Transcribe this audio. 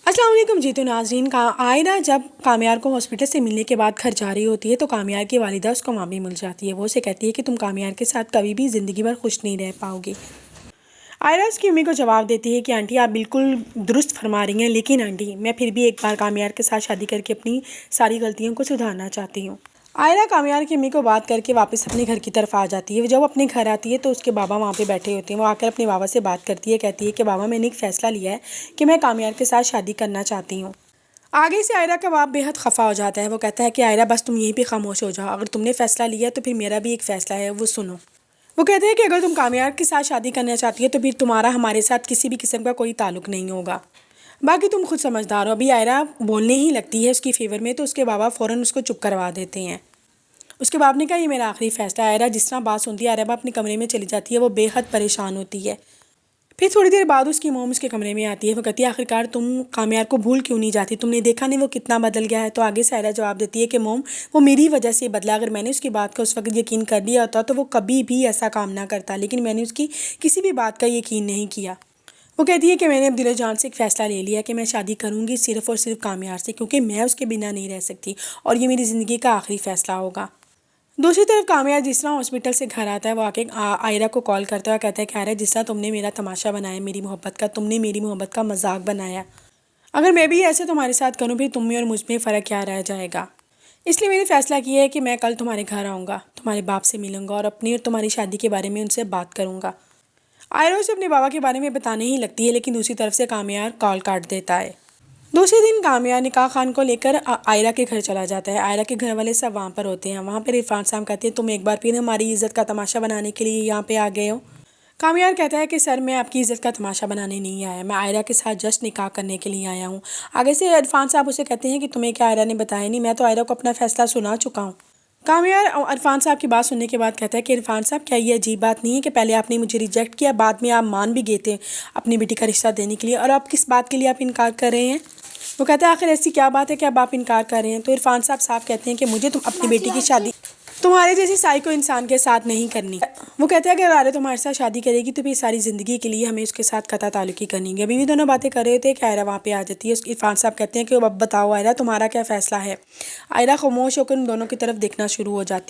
अस्सलाम वालेकुम जी। तो नाज़रीन, का आयरा जब कामयार को हॉस्पिटल से मिलने के बाद घर जा रही होती है तो कामयार की वालिदा उसको मामी मिल जाती है। वो उसे कहती है कि तुम कामयार के साथ कभी भी ज़िंदगी भर खुश नहीं रह पाओगी। आयरा उसकी अम्मी को जवाब देती है कि आंटी आप बिल्कुल दुरुस्त फरमा रही हैं, लेकिन आंटी मैं फिर भी एक बार कामयार के साथ शादी करके अपनी सारी गलतियों को सुधारना चाहती हूँ। आयरा कामयार की अम्मी को बात करके वापस अपने घर की तरफ आ जाती है। जब अपने घर आती है तो उसके बाबा वहाँ पे बैठे होते हैं। वो आकर अपने बाबा से बात करती है, कहती है कि बाबा मैंने एक फ़ैसला लिया है कि मैं कामयार के साथ शादी करना चाहती हूँ। आगे से आयरा का बाप बेहद खफा हो जाता है। वो कहता है कि आयरा बस तुम यहीं पे खामोश हो जाओ, अगर तुमने फ़ैसला लिया तो फिर मेरा भी एक फ़ैसला है, वो सुनो। वो कहते हैं कि अगर तुम कामयार के साथ शादी करना चाहती हो तो फिर तुम्हारा हमारे साथ किसी भी किस्म का कोई ताल्लुक़ नहीं होगा। बाकी तुम खुद समझदार हो। अभी आयरा बोलने ही लगती है उसकी फ़ेवर में तो उसके बाबा फ़ौरन उसको चुप करवा देते हैं। उसके बाप ने कहा ये मेरा आखिरी फ़ैसला है। आयरा जिस तरह बात सुनती है, आयरा अपने कमरे में चली जाती है। वो बेहद परेशान होती है। फिर थोड़ी देर बाद उसकी मोम उसके कमरे में आती है। वो कहती है आखिरकार तुम कामयार को भूल क्यों नहीं जाती, तुमने देखा नहीं वो कितना बदल गया है। तो आगे से आयरा जवाब देती है कि मोम वो मेरी वजह से बदला, अगर मैंने उसकी बात का उस वक्त यकीन कर लिया होता तो वो कभी भी ऐसा काम ना करता, लेकिन मैंने उसकी किसी भी बात का यकीन नहीं किया। वो कहती है कि मैंने अब दिलो जान से एक फ़ैसला ले लिया कि मैं शादी करूँगी सिर्फ़ और सिर्फ कामयार से, क्योंकि मैं उसके बिना नहीं रह सकती और ये मेरी ज़िंदगी का आखिरी फ़ैसला होगा। दूसरी तरफ कामयार जिस तरह हॉस्पिटल से घर आता है वो आके आयरा को कॉल करता है, कहता है कि आयरा जिस तरह तुमने मेरा तमाशा बनाया मेरी मोहब्बत का, तुमने मेरी मोहब्बत का मजाक बनाया, अगर मैं भी ऐसे तुम्हारे साथ करूँ फिर तुम में और मुझ में फ़र्क क्या रह जाएगा। इसलिए मैंने फ़ैसला किया है कि मैं कल तुम्हारे घर आऊँगा, तुम्हारे बाप से मिलूँगा और अपनी और तुम्हारी शादी के बारे में उनसे बात करूँगा। आयरा उसे अपने बाबा के बारे में बताने ही लगती है, लेकिन दूसरी तरफ से कामयार कॉल काट देता है। दूसरे दिन कामयार निकाह खान को लेकर आयरा के घर चला जाता है। आयरा के घर वाले सब वहाँ पर होते हैं। वहाँ पर इरफान साहब कहते हैं तुम एक बार फिर हमारी इज़्ज़त का तमाशा बनाने के लिए यहाँ पे आ गए हो। कामयार कहता है कि सर मैं आपकी इज़्ज़त का तमाशा बनाने नहीं आया, मैं आयरा के साथ जस्ट निकाह करने के लिए आया हूँ। आगे से इरफान साहब उसे कहते हैं कि तुम्हें क्या आयरा ने बताया नहीं, मैं तो आयरा को अपना फ़ैसला सुना चुका हूँ। कामयार इरफान साहब की बात सुनने के बाद कहता है कि इरफान साहब क्या ये अजीब बात नहीं है कि पहले आपने मुझे रिजेक्ट किया, बाद में आप मान भी गए थे अपनी बेटी का रिश्ता देने के लिए, और अब किस बात के लिए आप इनकार कर रहे हैं। वो कहता है आखिर ऐसी क्या बात है कि अब आप इनकार कर रहे हैं। तो इरफान साहब साफ कहते हैं कि मुझे तुम अपनी बेटी की शादी तुम्हारे जैसी साइको इंसान के साथ नहीं करनी। वो कहते हैं कि अगर आर्य तुम्हारे साथ शादी करेगी तो फिर सारी ज़िंदगी के लिए हमें उसके साथ कता ताल्लुकी करनी है। अभी भी दोनों बातें कर रहे थे कि आयरा वहाँ पे आ जाती है। इरफान साहब कहते हैं कि अब बताओ आयरा तुम्हारा क्या फ़ैसला है। आयरा खामोश होकर उन दोनों की तरफ देखना शुरू हो जाती है।